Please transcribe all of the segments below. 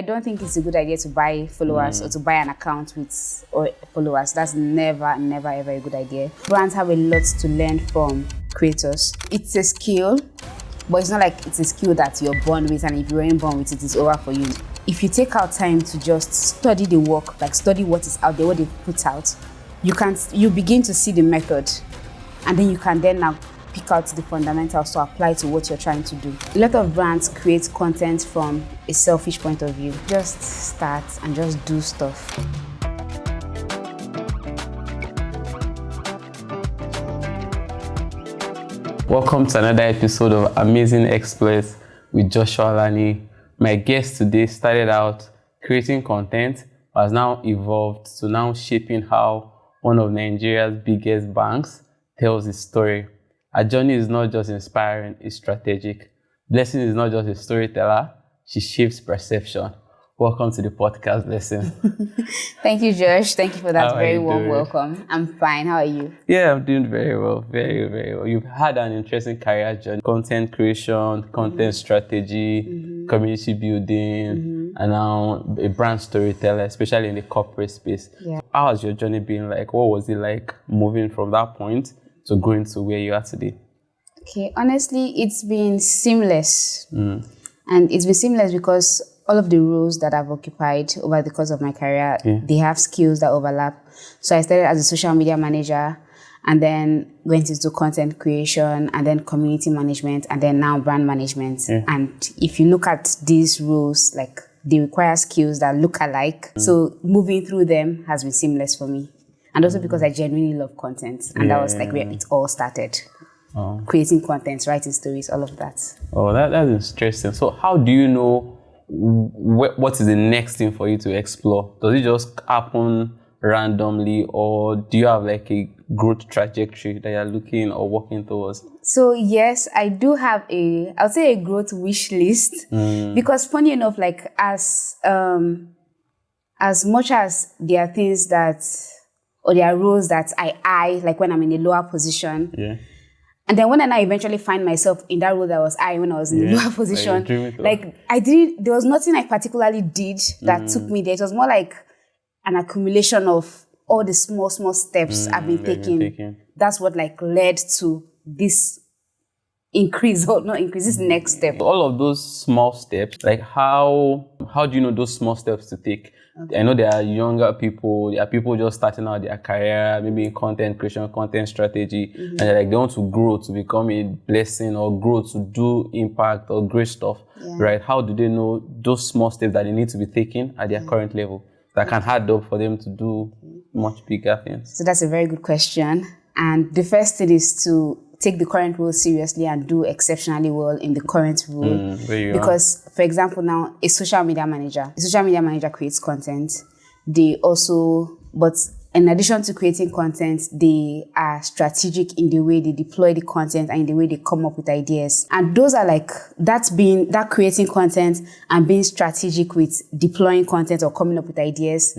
I don't think it's a good idea to buy followers or to buy an account with followers. That's never ever a good idea. Brands have a lot to learn from creators. It's a skill, but it's not like it's a skill that you're born with, and if you weren't born with it, it's over for you. If you take out time to just study the work, like study what is out there, what they've put out, you begin to see the method, and then you can then now pick out the fundamentals to apply to what you're trying to do. A lot of brands create content from a selfish point of view. Just start and just do stuff. Welcome to another episode of Amazing Exploits with Joshua Lani. My guest today started out creating content, but has now evolved to now shaping how one of Nigeria's biggest banks tells its story. Her journey is not just inspiring, it's strategic. Blessing is not just a storyteller, she shapes perception. Welcome to the podcast, Blessing. Thank you, Josh. Thank you for that very warm doing? welcome. I'm fine. How are you? Yeah, I'm doing very well, very well. You've had an interesting career journey: content creation, content strategy, community building, and now a brand storyteller, especially in the corporate space. Yeah. How has your journey been like? What was it like moving from that point to going to where you are today? Okay, honestly, it's been seamless. And it's been seamless because all of the roles that I've occupied over the course of my career, they have skills that overlap. So I started as a social media manager, and then went into content creation, and then community management, and then now brand management. And if you look at these roles, like they require skills that look alike. So moving through them has been seamless for me. And also because I genuinely love content. And that was like where it all started. Creating content, writing stories, all of that. Oh, that's interesting. So how do you know what is the next thing for you to explore? Does it just happen randomly, or do you have like a growth trajectory that you're looking or working towards? So yes, I do have I would say a growth wish list, because funny enough, like as much as there are things that, or there are roles that I like when I'm in a lower position. Yeah. And then when I now eventually find myself in that role that was when I was in the lower position, there was nothing I particularly did that took me there. It was more like an accumulation of all the small steps I've been taking. That's what like led to this increase, or not increase, this next step. All of those small steps, like how do you know those small steps to take? Okay. I know there are younger people, there are people just starting out their career, maybe in content creation, content strategy, and they want to grow to become a blessing, or grow to do impact or great stuff, right? How do they know those small steps that they need to be taking at their current level that can add up for them to do much bigger things? So that's a very good question. And the first thing is to take the current role seriously and do exceptionally well in the current role. Because, for example, now a social media manager creates content. But in addition to creating content, they are strategic in the way they deploy the content and in the way they come up with ideas. And those are like, that creating content and being strategic with deploying content or coming up with ideas.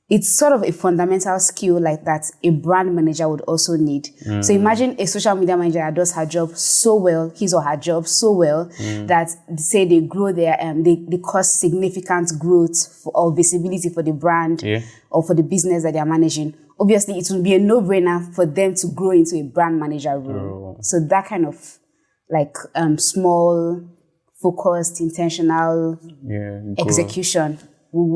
It's sort of a fundamental skill like that a brand manager would also need. So imagine a social media manager that does her job so well, his or her job so well, that say they grow they cause significant growth or visibility for the brand or for the business that they are managing. Obviously, it will be a no-brainer for them to grow into a brand manager role. So that kind of like small, focused, intentional execution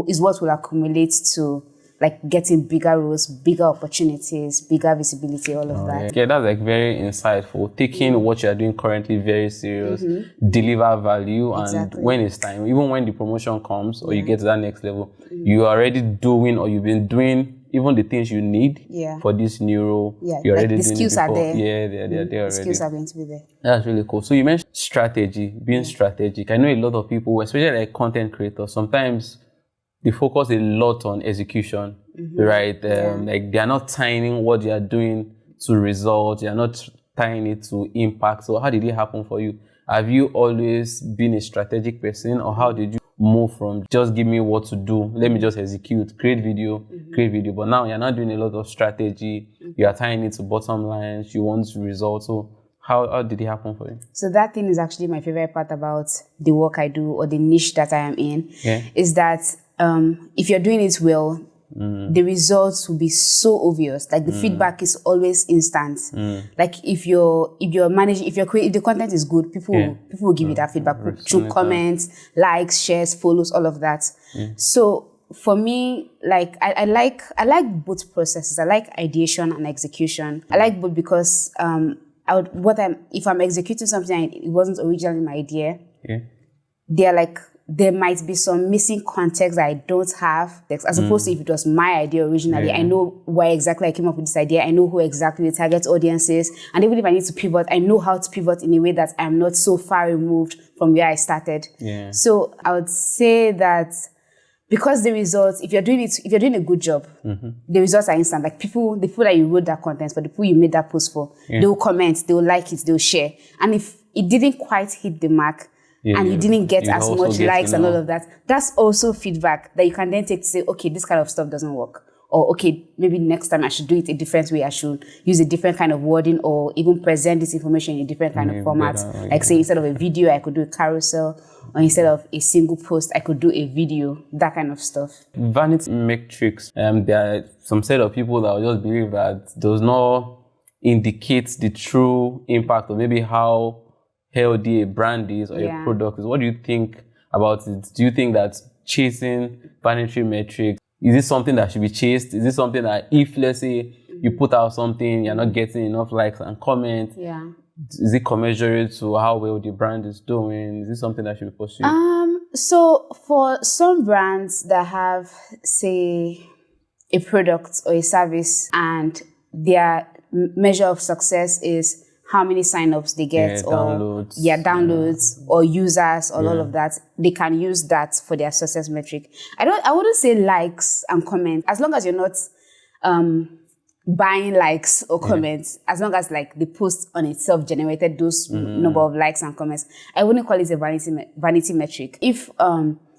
is what will accumulate to like getting bigger roles, bigger opportunities, bigger visibility, all of that. Yeah, that's like very insightful. Taking what you're doing currently very serious, deliver value, and when it's time, even when the promotion comes or you get to that next level, you're already doing, or you've been doing even the things you need for this new role. You're already the doing skills it before. are there. Yeah, they're there already. The skills are going to be there. That's really cool. So you mentioned strategy, being strategic. I know a lot of people, especially like content creators, sometimes they focus a lot on execution, right? Like they are not tying what they are doing to results. They are not tying it to impact. So how did it happen for you? Have you always been a strategic person, or how did you move from just give me what to do, let me just execute, create video, but now you're not doing a lot of strategy, you are tying it to bottom lines, you want results. So How did it happen for you? So that thing is actually my favorite part about the work I do or the niche that I am in, is that if you're doing it well, the results will be so obvious. Like the feedback is always instant. Like if the content is good, people will give you that feedback through comments, likes, shares, follows, all of that. So for me, like I like both processes. I like ideation and execution. I like both because if I'm executing something and it wasn't originally my idea, there might be some missing context that I don't have, as opposed to if it was my idea originally. I know why exactly I came up with this idea. I know who exactly the target audience is. And even if I need to pivot, I know how to pivot in a way that I'm not so far removed from where I started. So I would say that because the results, if you're doing a good job, the results are instant. Like the people that you wrote that content for, the people you made that post for, they will comment, they will like it, they will share. And if it didn't quite hit the mark, and you didn't get as much likes and all of that, that's also feedback that you can then take to say, okay, this kind of stuff doesn't work. Or, okay, maybe next time I should do it a different way. I should use a different kind of wording or even present this information in a different kind of format. Like say, instead of a video, I could do a carousel. Or instead of a single post, I could do a video, that kind of stuff. Vanity metrics. There are some set of people that will just believe that does not indicate the true impact or maybe how healthy a brand is or a product is. What do you think about it? Do you think that chasing vanity metrics, is this something that should be chased? Is this something that if, let's say, you put out something, you're not getting enough likes and comments, is it commensurate to how well the brand is doing? Is this something that should be pursued? So for some brands that have, say, a product or a service and their measure of success is how many signups they get downloads or users or all of that, they can use that for their success metric. I wouldn't say likes and comments, as long as you're not buying likes or comments, as long as like the post on itself generated those number of likes and comments. I wouldn't call it a vanity metric. If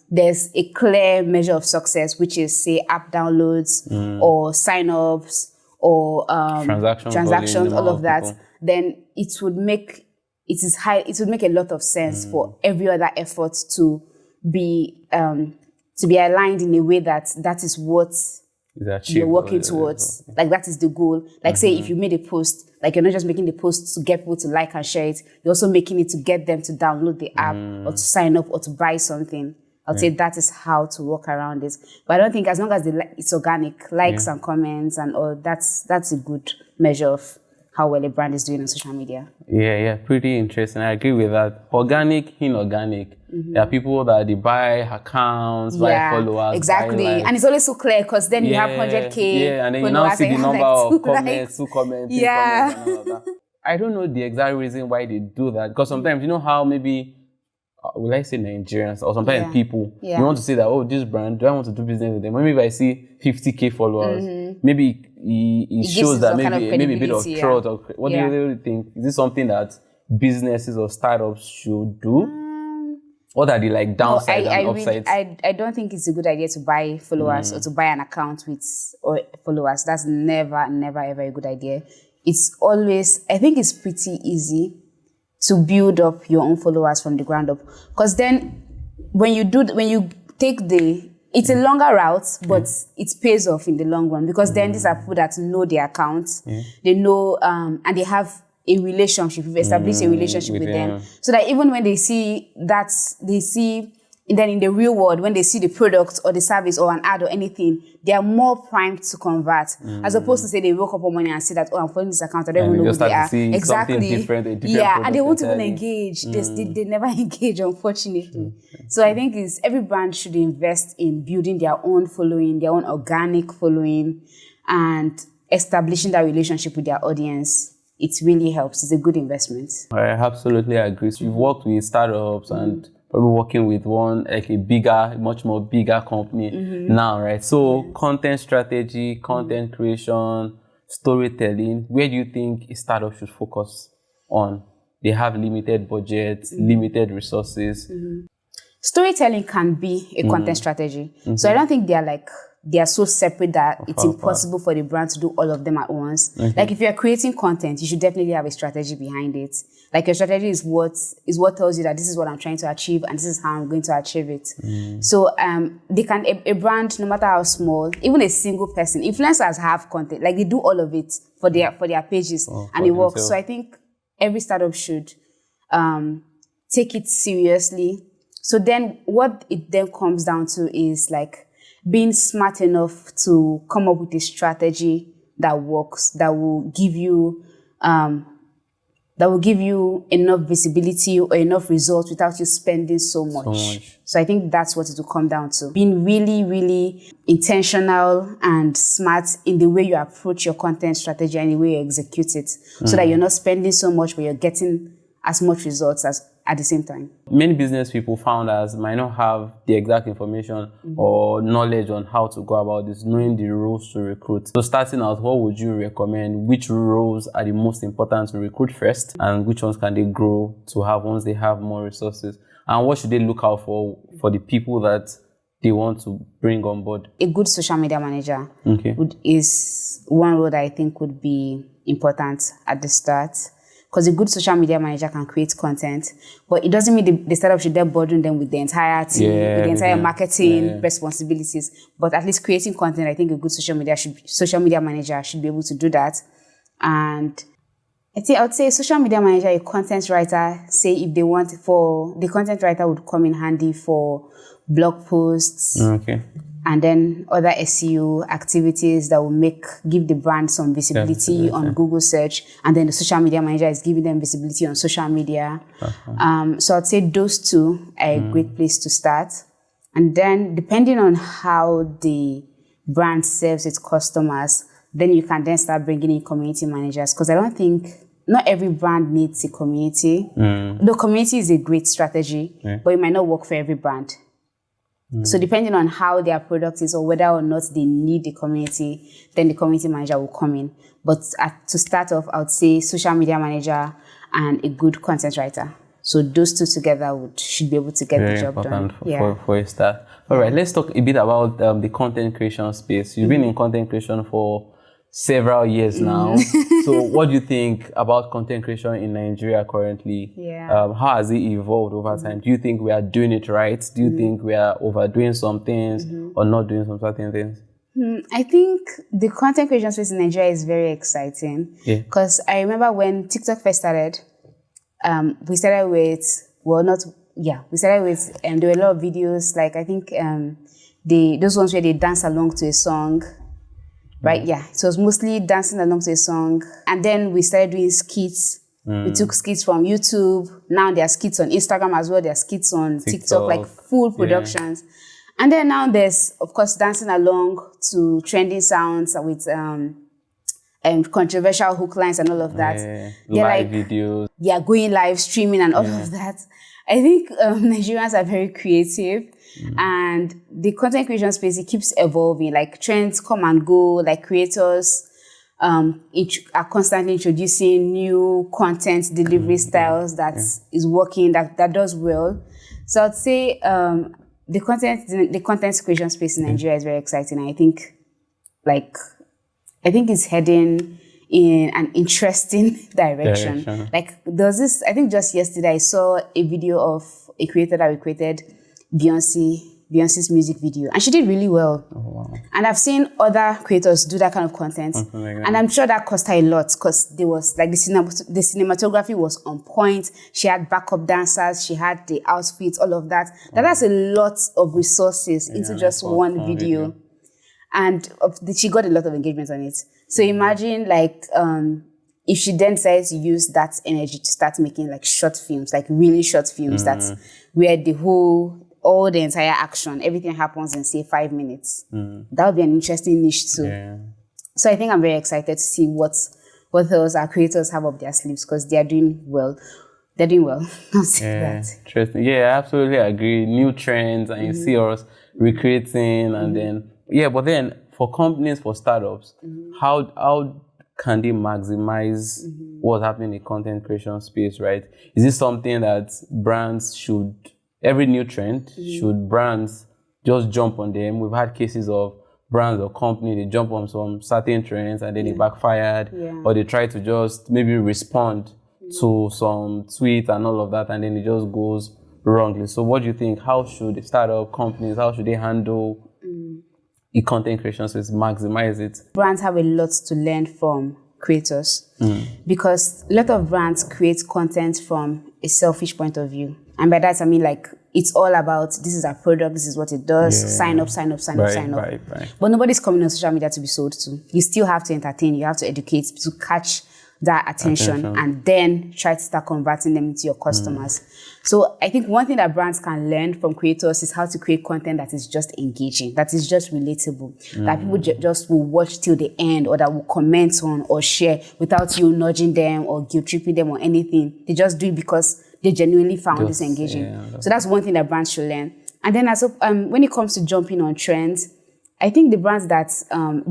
there's a clear measure of success, which is say app downloads or signups or transactions, all of that, then it would make a lot of sense for every other effort to be aligned in a way that is what you're working towards. Like that is the goal. Like say if you made a post, like you're not just making the post to get people to like and share it, you're also making it to get them to download the app or to sign up or to buy something. I'd say that is how to work around it. But I don't think as long as it's organic, likes and comments and all, that's a good measure of how well a brand is doing on social media. Yeah, pretty interesting. I agree with that. Organic, inorganic. There are people that they buy accounts, buy followers. Exactly. And it's always so clear because then you have 100K. Yeah, and then you now see the number of comments, 2 comments, 3 comments, and all of that. I don't know the exact reason why they do that. Because sometimes, you know how maybe, will I say Nigerians, or sometimes people, you want to say that, oh, this brand, do I want to do business with them? Maybe if I see 50K followers, maybe it shows that maybe a bit of trust. Or what do you really think? Is this something that businesses or startups should do? What are the like downsides and upsides? I don't think it's a good idea to buy followers or to buy an account with followers. That's never ever a good idea. It's always, I think it's pretty easy to build up your own followers from the ground up. Because then when you take it's a longer route, but it pays off in the long run. Because then these are people that know their accounts. They know, and they have a relationship, we've established a relationship with them. So that even when they see that, then in the real world, when they see the product or the service or an ad or anything, they are more primed to convert. As opposed to say they woke up one morning and say that, oh, I'm following this account, I don't even know who they are. Exactly. Different and they won't even engage. They never engage, unfortunately. So I think every brand should invest in building their own following, their own organic following, and establishing that relationship with their audience. It really helps. It's a good investment. I absolutely agree. So you've worked with startups and probably working with one, like a bigger, much more bigger company now, right? So content strategy, content creation, storytelling, where do you think a startup should focus on? They have limited budgets, limited resources. Storytelling can be a content strategy. So I don't think they are like they are so separate that it's impossible for the brand to do all of them at once. Like if you're creating content, you should definitely have a strategy behind it. Like your strategy is what tells you that this is what I'm trying to achieve and this is how I'm going to achieve it. So they can a brand, no matter how small, even a single person, influencers have content, like they do all of it for their pages and it works. So I think every startup should take it seriously. So then what it then comes down to is like being smart enough to come up with a strategy that works, that will give you enough visibility or enough results without you spending so much. So I think that's what it will come down to. Being really, really intentional and smart in the way you approach your content strategy and the way you execute it, so that you're not spending so much but you're getting as much results as at the same time. Many business people, founders, might not have the exact information or knowledge on how to go about this, knowing the roles to recruit. So starting out, what would you recommend? Which roles are the most important to recruit first, and which ones can they grow to have once they have more resources? And what should they look out for the people that they want to bring on board? A good social media manager is one role that I think would be important at the start. Because a good social media manager can create content, but it doesn't mean the startup should then burden them with the entire team, with the entire marketing responsibilities. But at least creating content, I think a good social media manager should be able to do that. And I would say a social media manager, a content writer, say if they want the content writer would come in handy for blog posts. And then other SEO activities that will give the brand some visibility on Google search. And then the social media manager is giving them visibility on social media. So I'd say those two are a great place to start. And then depending on how the brand serves its customers, then you can then start bringing in community managers. Because I don't think, not every brand needs a community. The community is a great strategy, but it might not work for every brand. So depending on how their product is or whether or not they need the community, then the community manager will come in. But to start off, I would say social media manager and a good content writer. So those two together should be able to get the job done. Very important for a start. All right, let's talk a bit about the content creation space. You've been in content creation for several years now. So what do you think about content creation in Nigeria currently? How has it evolved over time? Do you think we are doing it right? Do you think we are overdoing some things or not doing some certain things? I think the content creation space in Nigeria is very exciting. Because I remember when TikTok first started, we started with, there were a lot of videos, like I think those ones where they dance along to a song. Right, so it was mostly dancing along to a song. And then we started doing skits. We took skits from YouTube. Now there are skits on Instagram as well. There are skits on TikTok, like full productions. And then now there's, of course, dancing along to trending sounds with controversial hook lines and all of that. Live videos. Yeah, going live, streaming and all of that. I think Nigerians are very creative. And the content creation space, it keeps evolving. Like trends come and go. Like creators are constantly introducing new content delivery styles that is working, that does well. So I'd say the content creation space in Nigeria is very exciting. I think it's heading in an interesting direction. Like there was this, I think just yesterday I saw a video of a creator that recreated Beyonce's music video, and she did really well. And I've seen other creators do that kind of content, and I'm sure that cost her a lot because there was like the cinematography was on point. She had backup dancers, she had the outfits, all of that. That's a lot of resources into just one video. And she got a lot of engagement on it. So imagine like if she then decides to use that energy to start making like short films, like really short films, that's where all the entire action, everything happens in say 5 minutes. That would be an interesting niche too. So I think I'm very excited to see what else our creators have up their sleeves because they are doing well. They're doing well. I'll say that. Interesting. Yeah, I absolutely agree. New trends, and you see us recreating, and then but then for companies, for startups, how can they maximize what's happening in the content creation space, right? Is this something that brands should, every new trend, should brands just jump on them? We've had cases of brands or company, they jump on some certain trends and then it backfired, or they try to just maybe respond to some tweet and all of that, and then it just goes wrongly. So what do you think? How should startup companies, how should they handle content creation so maximize it? Brands have a lot to learn from creators because a lot of brands create content from a selfish point of view. And by that, I mean, like, it's all about, this is our product, this is what it does, sign up. Right. But nobody's coming on social media to be sold to. You still have to entertain, you have to educate to catch that attention and then try to start converting them into your customers. So I think one thing that brands can learn from creators is how to create content that is just engaging, that is just relatable, that people just will watch till the end, or that will comment on or share without you nudging them or guilt-tripping them or anything. They just do it because they genuinely found this engaging. So that's one thing that brands should learn. And then when it comes to jumping on trends, I think the brands that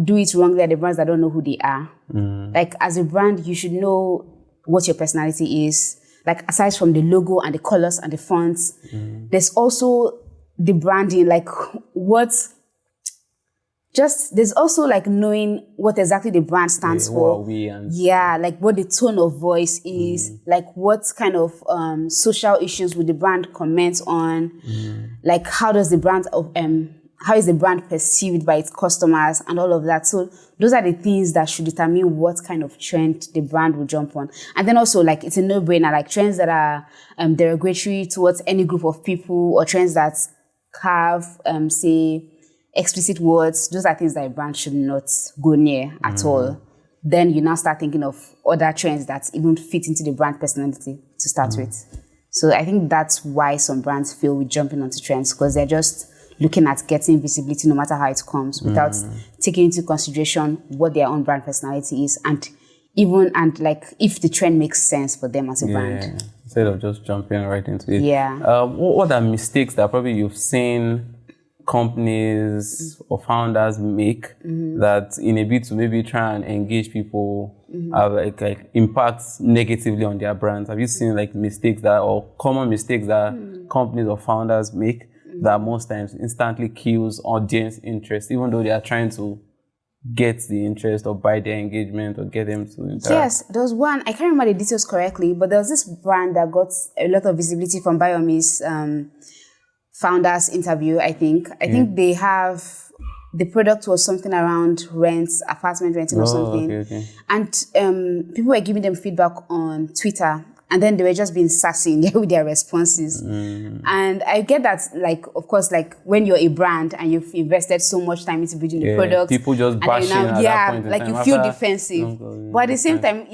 do it wrongly are the brands that don't know who they are. Like, as a brand, you should know what your personality is. Like, aside from the logo and the colors and the fonts, there's also the branding, like there's also like knowing what exactly the brand stands for. Like what the tone of voice is, like what kind of social issues would the brand comment on, like how is the brand perceived by its customers and all of that. So those are the things that should determine what kind of trend the brand will jump on. And then also, like, it's a no-brainer, like trends that are derogatory towards any group of people, or trends that have, say, explicit words. Those are things that a brand should not go near at all. Then you now start thinking of other trends that even fit into the brand personality to start with. So I think that's why some brands fail with jumping onto trends, because they're just looking at getting visibility no matter how it comes, without taking into consideration what their own brand personality is, and like if the trend makes sense for them as a brand. Instead of just jumping right into it. What are mistakes that probably you've seen companies or founders make that, in a bit to maybe try and engage people, have like impacts negatively on their brands? Have you seen like mistakes or common mistakes that companies or founders make that most times instantly kills audience interest, even though they are trying to get the interest or buy their engagement or get them to interact? Yes, there was one, I can't remember the details correctly, but there was this brand that got a lot of visibility from Biomi's founders interview, I think. I think they have, the product was something around apartment renting or something. And people were giving them feedback on Twitter, and then they were just being sassy with their responses. And I get that, like, of course, like when you're a brand and you've invested so much time into building the product, people just bashing at that point in like time. You feel defensive. But at the same time,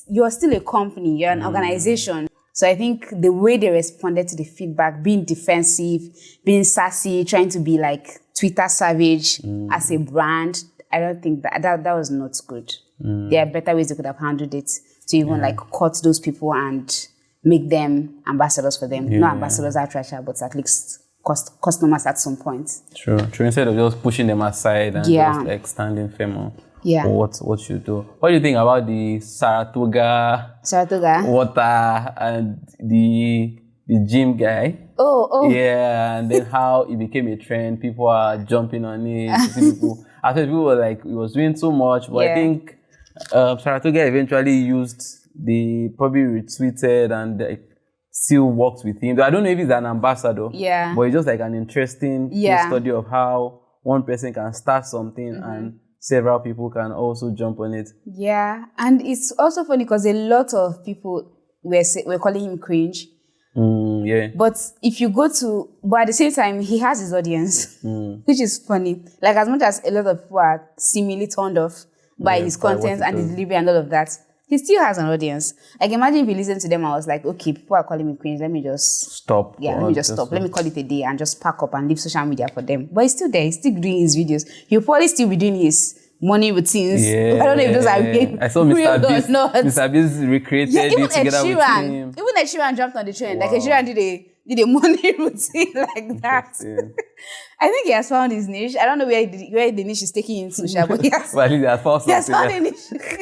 you're still a company, you're an organization. So I think the way they responded to the feedback, being defensive, being sassy, trying to be like Twitter savage as a brand, I don't think that was not good. There are better ways they could have handled it to even like cut those people and make them ambassadors for them. Not ambassadors at Russia, but at least customers at some point. True. Instead of just pushing them aside and just like standing firm on what you do. What do you think about the Saratoga water and the gym guy? Yeah, and then how it became a trend. People are jumping on it. I think people were like, he was doing too much, but I think Saratoga eventually they probably retweeted and still worked with him. I don't know if he's an ambassador, but it's just like an interesting study of how one person can start something and several people can also jump on it. Yeah, and it's also funny because a lot of people were calling him cringe. But if you but at the same time, he has his audience, which is funny. Like, as much as a lot of people are seemingly turned off by his content and his delivery and all of that, he still has an audience. Like, imagine if you listen to them, I was like, okay, people are calling me cringe, let me just stop. Let me just stop. Let me call it a day and just pack up and leave social media for them. But he's still there. He's still doing his videos. He'll probably still be doing his morning routines. I don't know if those are I saw Mr. Beast recreated it together with him. Even Ed Sheeran jumped on the trend. Like, Ed Sheeran did a morning routine like that. I think he has found his niche. I don't know where the niche is taking him to, Sha, but he has found a niche.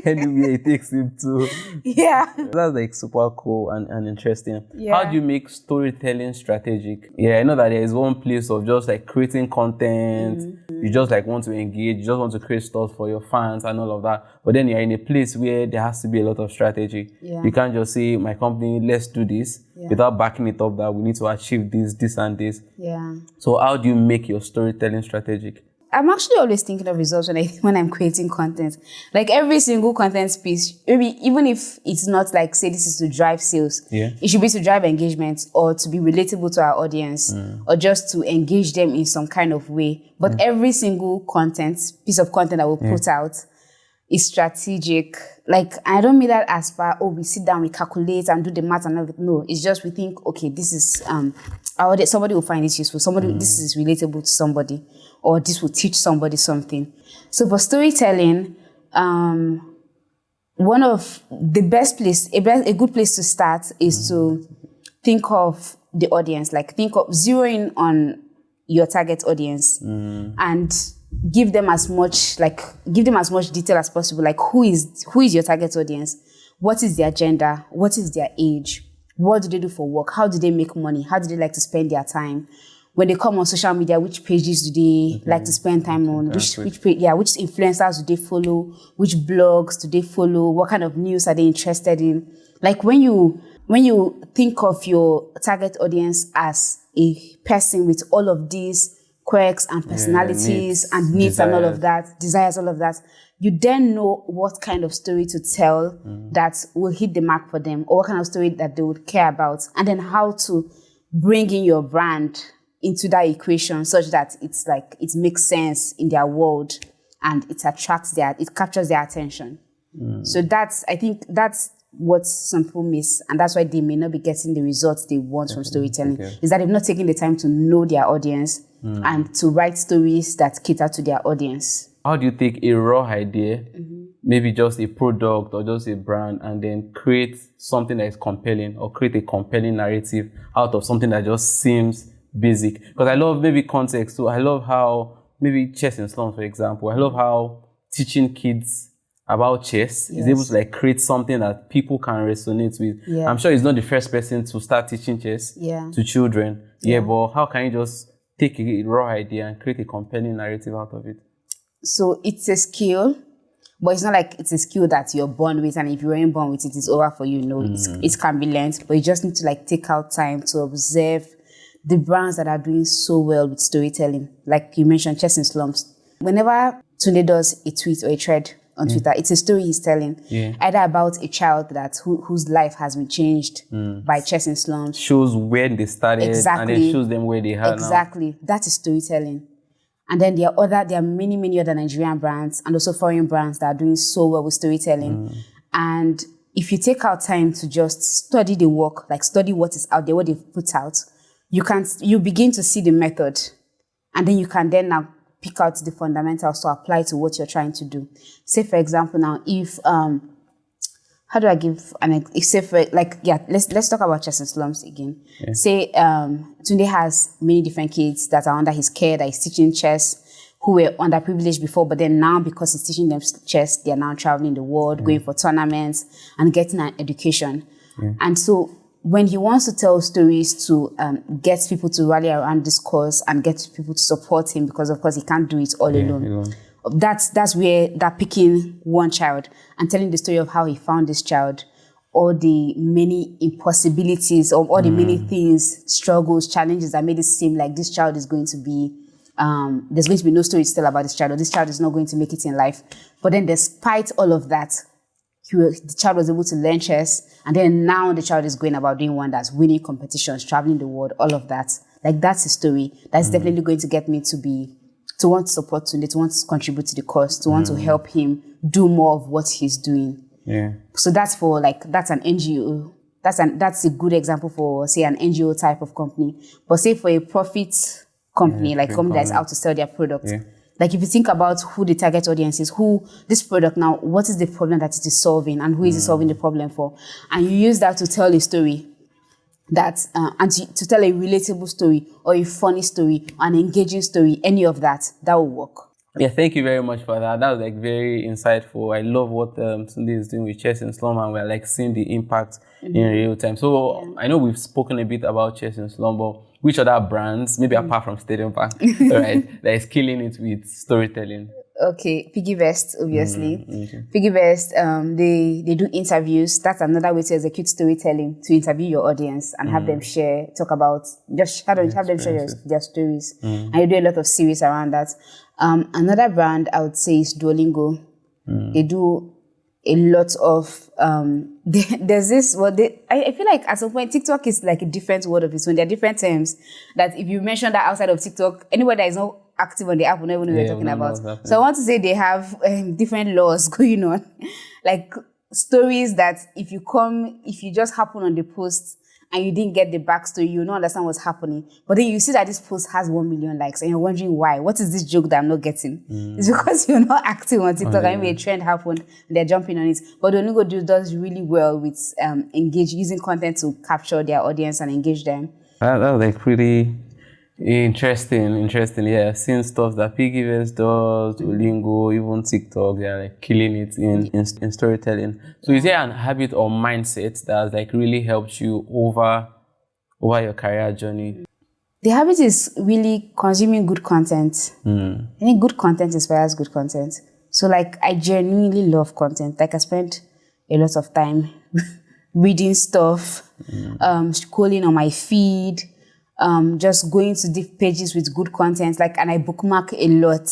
Anyway, it takes him to. Yeah. That's like super cool and interesting. Yeah. How do you make storytelling strategic? Yeah, I know that there is one place of just like creating content. You just like want to engage. You just want to create stuff for your fans and all of that. But then you're in a place where there has to be a lot of strategy. Yeah. You can't just say, my company, let's do this, without backing it up that we need to achieve this and this. Yeah. So how do you make your storytelling strategic? I'm actually always thinking of results when I'm creating content. Like every single content piece, maybe even if it's not like, say, this is to drive sales, it should be to drive engagement or to be relatable to our audience or just to engage them in some kind of way. But every single piece of content that we'll put out is strategic. Like, I don't mean that as far, we sit down, we calculate and do the math and everything. No, it's just we think, okay, this is, somebody will find this useful. This is relatable to somebody, or this will teach somebody something. So for storytelling, one of the best place, a good place to start is to think of the audience, like think of zeroing on your target audience and give them as much detail as possible. Like who is your target audience? What is their agenda? What is their age? What do they do for work? How do they make money? How do they like to spend their time? When they come on social media, which pages do they like to spend time on? Which influencers do they follow? Which blogs do they follow? What kind of news are they interested in? Like when you think of your target audience as a person with all of these quirks and personalities and needs and all of that, desires, all of that, you then know what kind of story to tell that will hit the mark for them, or what kind of story that they would care about, and then how to bring in your brand into that equation such that it's like it makes sense in their world and it captures their attention. So I think that's what some people miss, and that's why they may not be getting the results they want from storytelling, is that they've not taken the time to know their audience and to write stories that cater to their audience. How do you take a raw idea, maybe just a product or just a brand, and then create something that is compelling, or create a compelling narrative out of something that just seems basic? Because I love maybe context. So I love how maybe chess in slums, for example. I love how teaching kids about chess is able to like create something that people can resonate with. I'm sure he's not the first person to start teaching chess to children. But how can you just take a raw idea and create a compelling narrative out of it? So it's a skill, but it's not like it's a skill that you're born with, and if you weren't born with it, it's over for you. No, it can be learned, but you just need to like take out time to observe the brands that are doing so well with storytelling. Like you mentioned, chess in slums. Whenever Tunde does a tweet or a thread on Twitter, it's a story he's telling, either about a child whose life has been changed by chess in slums. Shows where they started, and then shows them where they are now. That is storytelling. And then there are many, many other Nigerian brands and also foreign brands that are doing so well with storytelling. And if you take out time to just study the work, like study what is out there, what they've put out, you begin to see the method. And then you can then now pick out the fundamentals to apply to what you're trying to do. Say, for example, now, if, how do I give an example? Let's talk about chess and slums again. Say, Tunde has many different kids that are under his care, that he's teaching chess, who were underprivileged before, but then now because he's teaching them chess, they're now traveling the world, going for tournaments and getting an education. And so when he wants to tell stories to get people to rally around this cause and get people to support him, because of course he can't do it all alone. That's where that picking one child and telling the story of how he found this child, all the many impossibilities, or all the many things, struggles, challenges that made it seem like this child is going to be, there's going to be no story to tell about this child, or this child is not going to make it in life. But then despite all of that, the child was able to learn chess, and then now the child is going about doing wonders, winning competitions, traveling the world, all of that. Like that's a story that's definitely going to get me to want to support Tunde, to want to contribute to the cause, to want to help him do more of what he's doing. So that's an NGO. That's a good example for, say, an NGO type of company. But say for a profit company, like company that's out to sell their product. Like if you think about who the target audience is, who this product now, what is the problem that it is solving, and who is it solving the problem for? And you use that to tell a story. that and to tell a relatable story or a funny story, an engaging story, any of that will work. Yeah, thank you very much for that. That was like very insightful. I love what Tunde is doing with Chess in Slum, and we're like seeing the impact in real time. So I know we've spoken a bit about Chess in Slum, but which other brands, maybe apart from Stadium Park, right, that is killing it with storytelling? Okay, Piggy Vest, obviously. Piggy Vest, they do interviews. That's another way to execute storytelling, to interview your audience and have them share, talk about, just have them share their stories. And you do a lot of series around that. Another brand I would say is Duolingo. They do a lot of, there's this, I feel like at some point TikTok is like a different word of its own. There are different terms that if you mention that outside of TikTok, anybody that is not active on the app will never know what you're talking about. So I want to say they have different laws going on. Like stories that if you just happen on the post and you didn't get the backstory, you will not understand what's happening. But then you see that this post has 1 million likes and you're wondering why. What is this joke that I'm not getting? It's because you're not active on TikTok and maybe a trend happened and they're jumping on it. But Duolingo does really well with using content to capture their audience and engage them. That was like pretty interesting. Yeah, seeing stuff that Piggy Vest does, Duolingo, even TikTok, they're like killing it in storytelling. So is there an habit or mindset that has like really helped you over your career journey? The habit is really consuming good content. I think good content inspires good content. So like I genuinely love content. Like I spend a lot of time reading stuff, scrolling on my feed, just going to deep pages with good content, and I bookmark a lot.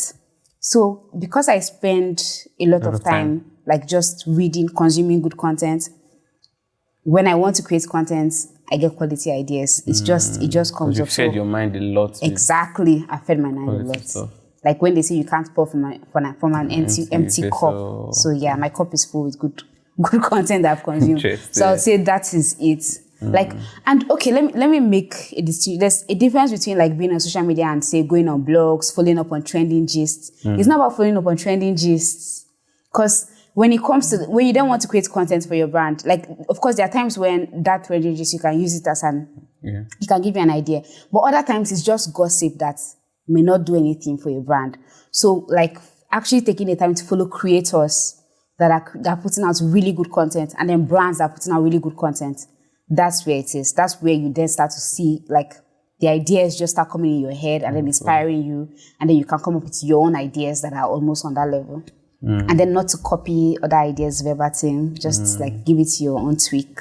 So because I spend a lot of time like just reading, consuming good content, when I want to create content, I get quality ideas. It just comes up. You've fed your mind a lot. Exactly. I fed my mind a lot. Stuff. Like when they say you can't pour from an empty cup. So yeah, my cup is full with good content that I've consumed. So I would say that is it. Let me make a distinction. There's a difference between like being on social media and say going on blogs, following up on trending gists. It's not about following up on trending gists, because when it comes to when you don't want to create content for your brand, like of course there are times when that trending gist you can use it as it can give you an idea, but other times it's just gossip that may not do anything for your brand. So like actually taking the time to follow creators that are putting out really good content, and then brands that are putting out really good content. That's where it is. That's where you then start to see like the ideas just start coming in your head and then inspiring you, and then you can come up with your own ideas that are almost on that level. And then not to copy other ideas verbatim, just like give it your own tweak.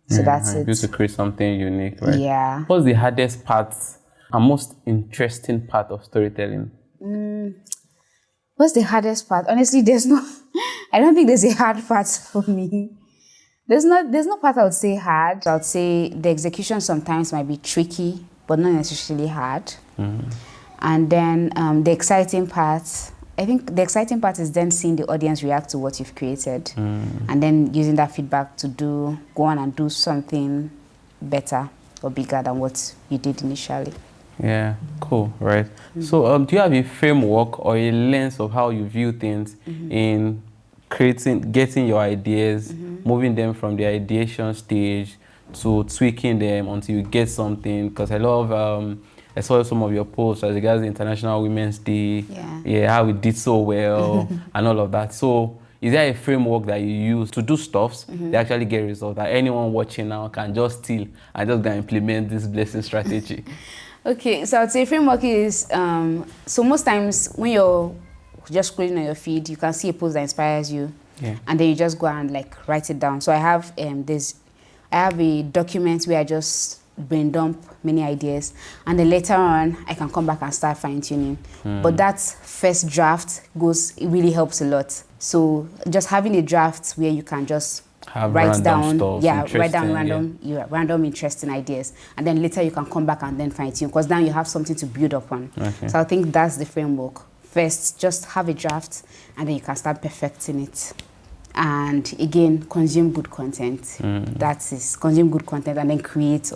So that's it. To create something unique, right? Yeah. What's the hardest part and most interesting part of storytelling? What's the hardest part? Honestly, I don't think there's a hard part for me. There's no part I would say hard. I would say the execution sometimes might be tricky, but not necessarily hard. And then the exciting part, I think the exciting part is then seeing the audience react to what you've created, and then using that feedback to go on and do something better or bigger than what you did initially. Yeah, cool, right? So do you have a framework or a lens of how you view things in getting your ideas, moving them from the ideation stage to tweaking them until you get something? Because I love, I saw some of your posts as regards the International Women's Day, how we did so well and all of that. So is there a framework that you use to do stuffs that actually get results, that anyone watching now can just steal and just go and implement this blessing strategy? Okay, so I'd say framework is, so most times when you're just scrolling on your feed, you can see a post that inspires you, and then you just go and like write it down. So I have a document where I just brain dump many ideas, and then later on I can come back and start fine tuning. But that first draft it really helps a lot. So just having a draft where you can just write down random interesting ideas, and then later you can come back and then fine tune, because now you have something to build upon. So I think that's the framework. First, just have a draft, and then you can start perfecting it. And again, consume good content. That is, consume good content, and then create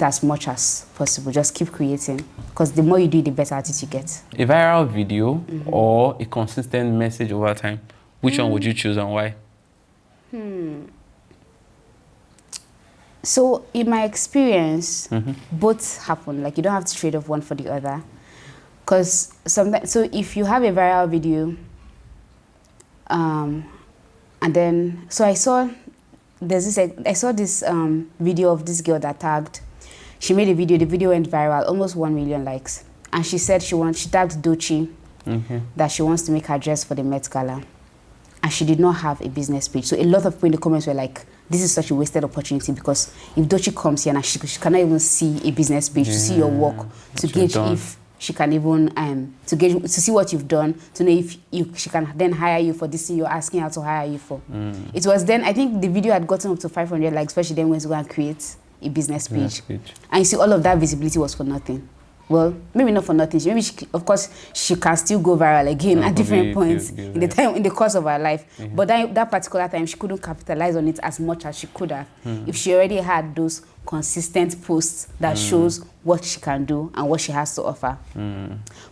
as much as possible. Just keep creating, because the more you do, the better at it you get. A viral video or a consistent message over time, which one would you choose and why? So in my experience, both happen. Like you don't have to trade off one for the other. Because sometimes, so if you have a viral video, and then, so I saw this video of this girl that tagged. She made a video. The video went viral, almost 1 million likes. And she said she tagged Dochi, that she wants to make her dress for the Met Gala. And she did not have a business page. So a lot of people in the comments were like, this is such a wasted opportunity, because if Dochi comes here and she cannot even see a business page, to see your work, to gauge if she can even, to see what you've done, to know if she can then hire you for this thing you're asking her to hire you for. It was then, I think the video had gotten up to 500 likes, but she then went to go and create a business page. And you see, all of that visibility was for nothing. Well, maybe not for nothing. Maybe of course she can still go viral again at different points in the course of her life. But that particular time, she couldn't capitalize on it as much as she could have if she already had those consistent posts that shows what she can do and what she has to offer.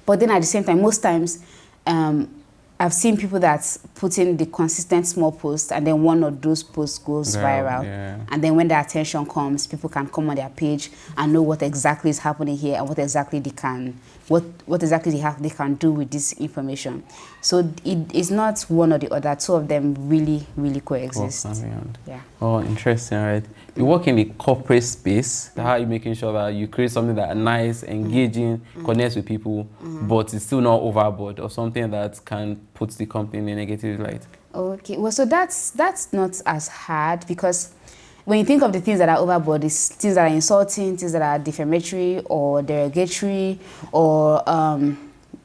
But then at the same time, most times, I've seen people that put in the consistent small posts, and then one of those posts goes viral. And then when the attention comes, people can come on their page and know what exactly is happening here and what exactly they can do with this information. So it is not one or the other. Two of them really, really coexist. Yeah. Oh, interesting, right? You work in the corporate space. How are you making sure that you create something that is nice, engaging, connects with people, but it's still not overboard, or something that can put the company in a negative light? Okay, well, so that's not as hard, because when you think of the things that are overboard, it's things that are insulting, things that are defamatory or derogatory or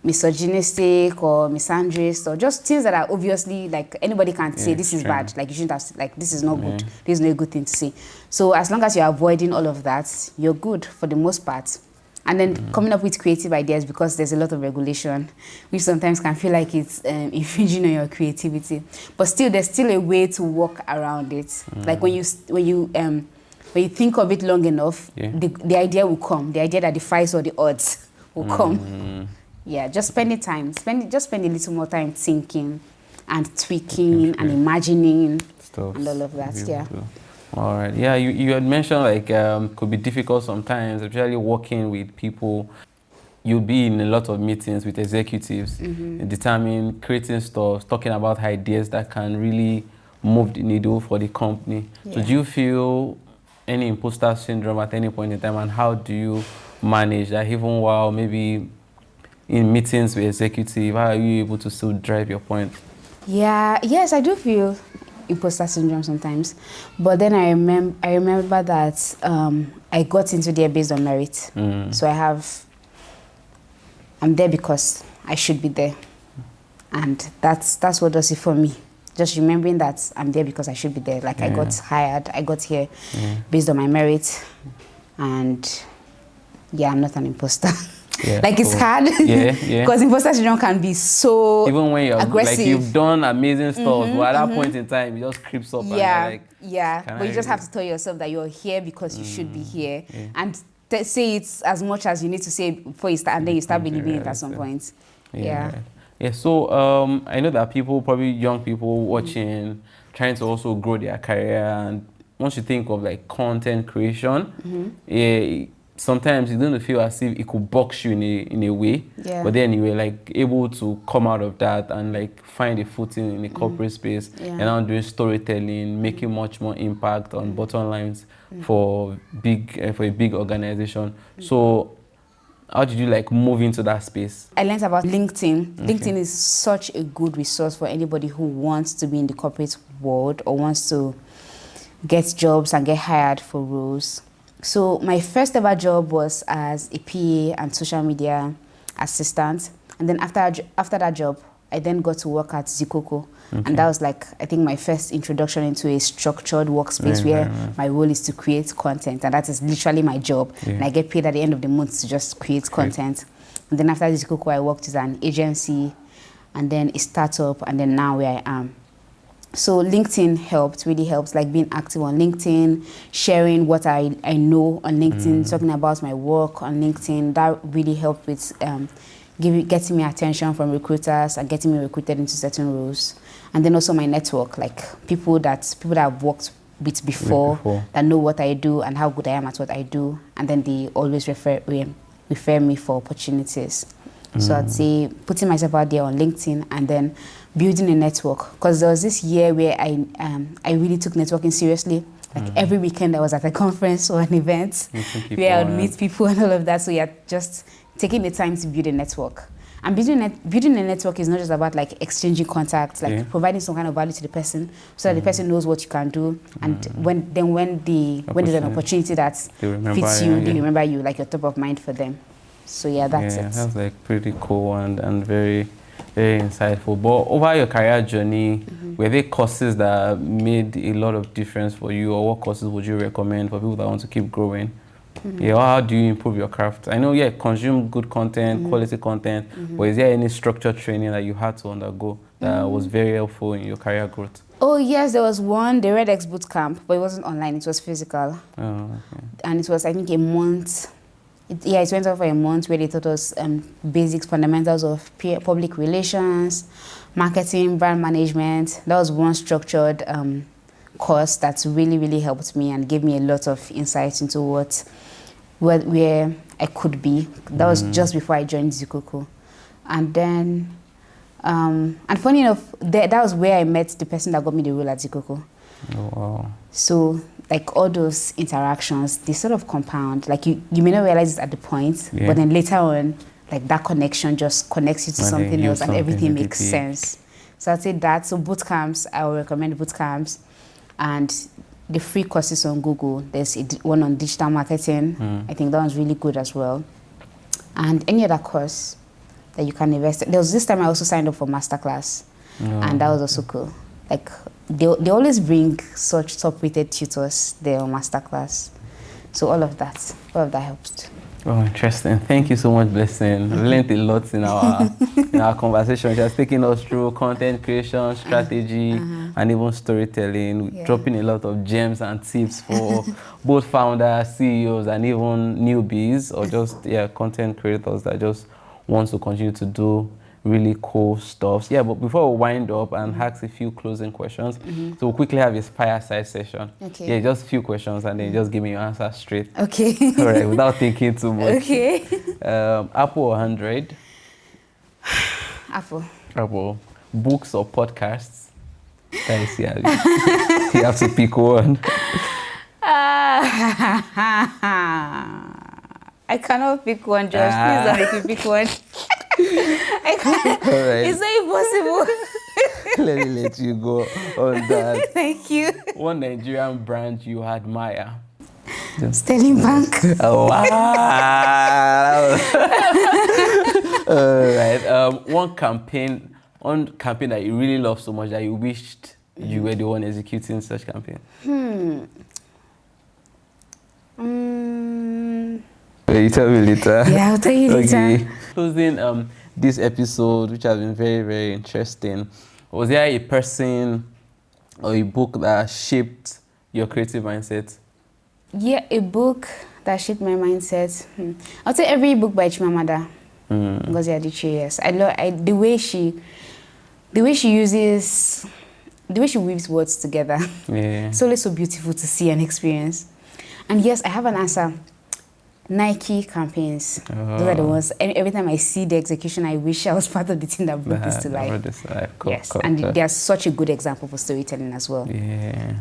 misogynistic or misandrist, or just things that are obviously, like, anybody can say this is bad, like you shouldn't have, like, this is not good, this is not a good thing to say. So as long as you're avoiding all of that, you're good for the most part. And then coming up with creative ideas, because there's a lot of regulation, which sometimes can feel like it's infringing on your creativity. But still, there's still a way to work around it. Like when you think of it long enough, the idea will come. The idea that defies all the odds will come. Yeah, just spend time. Just spend a little more time thinking and tweaking and imagining stuff and all of that. Beautiful. All right. Yeah, you had mentioned, like, could be difficult sometimes, especially working with people. You'll be in a lot of meetings with executives, determining, creating stuff, talking about ideas that can really move the needle for the company. So do you feel any imposter syndrome at any point in time, and how do you manage that, even while maybe in meetings with executives? How are you able to still drive your point? Yes, I do feel imposter syndrome sometimes, but then I remember that I got into there based on merit. So I'm there because I should be there, and that's what does it for me. Just remembering that I'm there because I should be there. Like I got hired, I got here based on my merit, and I'm not an imposter. Like it's hard because imposter syndrome can be so even when you're aggressive. Like you've done amazing stuff, but at that point in time it just creeps up. And but you just have to tell yourself that you're here because you should be here, and say it as much as you need to say before you start, and then you start believing it at some point. So I know that people, probably young people watching, trying to also grow their career, and once you think of like content creation, sometimes you don't feel as if it could box you in a way, but then you were like able to come out of that and like find a footing in the corporate space, and now doing storytelling, making much more impact on bottom lines for a big organization. So how did you like move into that space? I learned about LinkedIn. LinkedIn is such a good resource for anybody who wants to be in the corporate world or wants to get jobs and get hired for roles. So my first ever job was as a PA and social media assistant. And then after that job, I then got to work at Zikoko. And that was like, I think, my first introduction into a structured workspace where my role is to create content. And that is literally my job. And I get paid at the end of the month to just create content. And then after Zikoko, I worked as an agency and then a startup, and then now where I am. So LinkedIn really helps, like being active on LinkedIn, sharing what I know on LinkedIn, talking about my work on LinkedIn. That really helped with getting me attention from recruiters and getting me recruited into certain roles. And then also my network, like people that I've worked with before, that know what I do and how good I am at what I do, and then they always refer me for opportunities. So I'd say putting myself out there on LinkedIn and then building a network, because there was this year where I really took networking seriously. Like every weekend I was at a conference or an event where I would meet people and all of that. So yeah, just taking the time to build a network. And building a network is not just about like exchanging contacts, like providing some kind of value to the person, so that the person knows what you can do, and when there's an opportunity that fits you, they remember you, like you're top of mind for them. So yeah, that's it. That's like pretty cool and very, very insightful. But over your career journey, were there courses that made a lot of difference for you, or what courses would you recommend for people that want to keep growing? Yeah, how do you improve your craft? I know, consume good content, quality content, but is there any structured training that you had to undergo that was very helpful in your career growth? Oh yes, there was one, the Red X boot camp, but it wasn't online, it was physical. Oh, okay. And it was, I think, a month. It went on for a month, where they taught us basics, fundamentals of public relations, marketing, brand management. That was one structured course that's really, really helped me and gave me a lot of insight into where I could be. That was just before I joined Zikuku. And then, and funny enough, that was where I met the person that got me the role at Zikuku. Oh, wow. So, like, all those interactions, they sort of compound. Like, you may not realize it at the point, but then later on, like, that connection just connects you to something else, and everything makes sense. So I'd say that. So boot camps, I would recommend boot camps. And the free courses on Google, there's one on digital marketing. I think that one's really good as well. And any other course that you can invest in. There was this time I also signed up for masterclass, and that was also cool. Like, they always bring such top-rated tutors there on masterclass. So all of that helped. Oh, interesting. Thank you so much, Blessing. I learned a lot in our conversation. She has taken us through content creation, strategy, and even storytelling, dropping a lot of gems and tips for both founders, CEOs, and even newbies, or just content creators that just want to continue to do really cool stuff. Yeah, but before we wind up and ask a few closing questions, so we'll quickly have a fireside session. Okay. Yeah, just a few questions, and then just give me your answer straight. Okay. All right, without thinking too much. Okay. Apple or Android? Apple. Apple. Books or podcasts? Guys, yeah, you have to pick one. I cannot pick one, Josh. Please don't make me pick one. I can't. Right. It's not impossible. Let me let you go on that. Thank you. One Nigerian brand you admire? Sterling Bank. Oh, wow. All right. One campaign that you really love so much that you wished you were the one executing such campaign? You tell me later. Yeah, I'll tell you later. Closing this episode, which has been very, very interesting, was there a person or a book that shaped your creative mindset? Yeah, a book that shaped my mindset. I'll say every book by Chimamanda Ngozi Adichie. Yes, I love the way she weaves words together. Yeah, it's always so beautiful to see and experience. And yes, I have an answer. Nike campaigns. Those are the ones. Every time I see the execution, I wish I was part of the team that brought this to life. Cool, yes, cool, and they are such a good example for storytelling as well. Yeah,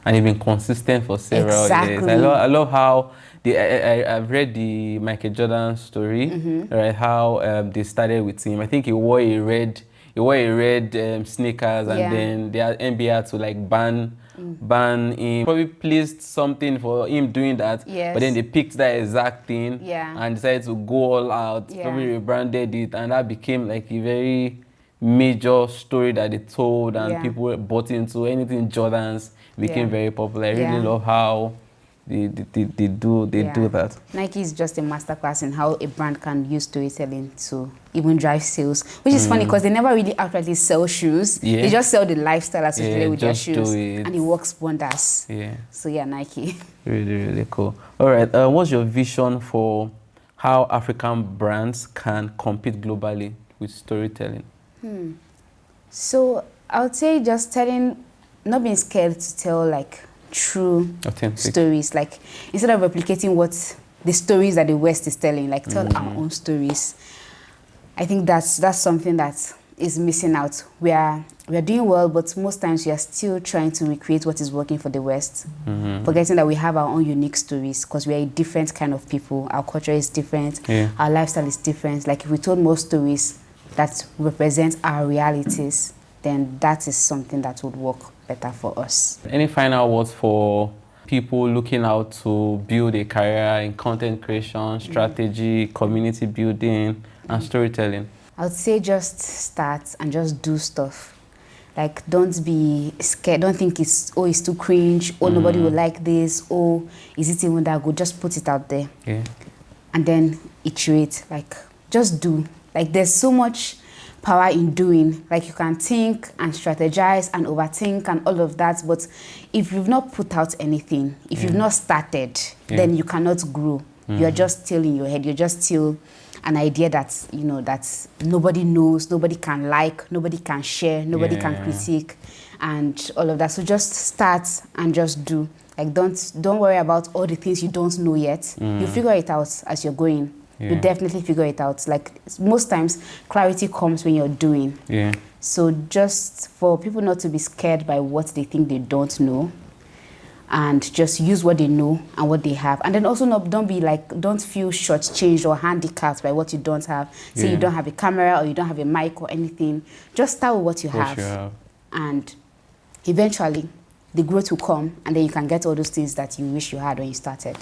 and you've been consistent for several years. I love how I've read the Michael Jordan story, right? How they started with him. I think he wore a red sneakers, and then the NBA had to like ban him. Probably pleased something for him doing that, but then they picked that exact thing and decided to go all out. Probably rebranded it, and that became like a very major story that they told, and people bought into anything Jordans. Became very popular. I really love how they do that. Nike is just a masterclass in how a brand can use storytelling to even drive sales, which is funny because they never really outrightly sell shoes. They just sell the lifestyle associated with their shoes, and it works wonders. So Nike. Really, really cool. All right, what's your vision for how African brands can compete globally with storytelling? So I would say just not being scared to tell like true Authentic stories. Like, instead of replicating what the stories that the West is telling, like tell our own stories. I think that's something that is missing out. We are doing well, but most times we are still trying to recreate what is working for the West, forgetting that we have our own unique stories, because we are a different kind of people. Our culture is different. Our lifestyle is different. Like, if we told more stories that represent our realities, then that is something that would work better for us. Any final words for people looking out to build a career in content creation, strategy, community building, and storytelling? I would say just start and just do stuff. Like, don't be scared. Don't think it's too cringe. Oh, nobody will like this. Oh, is it even that good? Just put it out there. And then iterate. Like, just do. Like, there's so much power in doing. Like, you can think and strategize and overthink and all of that, but if you've not put out anything, if you've not started, then you cannot grow. You're just still in your head. You're just still an idea that, you know, that nobody knows, nobody can like, nobody can share, nobody can critique, and all of that. So just start and just do. Like, don't worry about all the things you don't know yet. You figure it out as you're going. You definitely figure it out. Like, most times clarity comes when you're doing. So just for people not to be scared by what they think they don't know, and just use what they know and what they have. And then also don't feel shortchanged or handicapped by what you don't have. Say you don't have a camera or you don't have a mic or anything. Just start with what you have. And eventually the growth will come, and then you can get all those things that you wish you had when you started.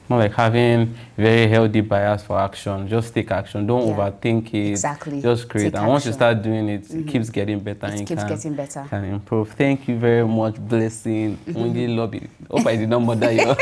More like having very healthy bias for action. Just take action. Don't overthink it. Exactly. Just create. And once you start doing it, it keeps getting better. It keeps getting better. Can improve. Thank you very much, Blessing Onyelobi. Hope I did not bother you.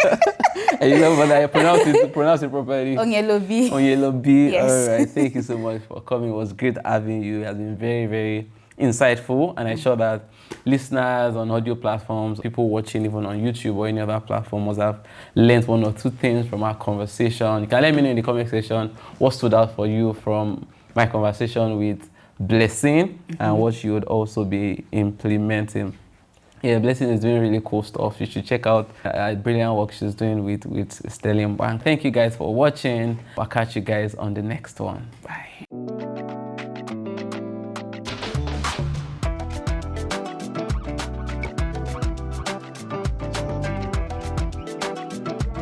I did not bother you. Pronounce it properly. Onyelobi. Onyelobi. Yes. All right. Thank you so much for coming. It was great having you. It has been very, very insightful, and I'm sure that listeners on audio platforms, people watching even on YouTube or any other platform, must have learned one or two things from our conversation. You can let me know in the comment section what stood out for you from my conversation with Blessing and what you would also be implementing. Blessing is doing really cool stuff. You should check out brilliant work she's doing with Sterling Bank. Thank you guys for watching. I'll catch you guys on the next one. Bye.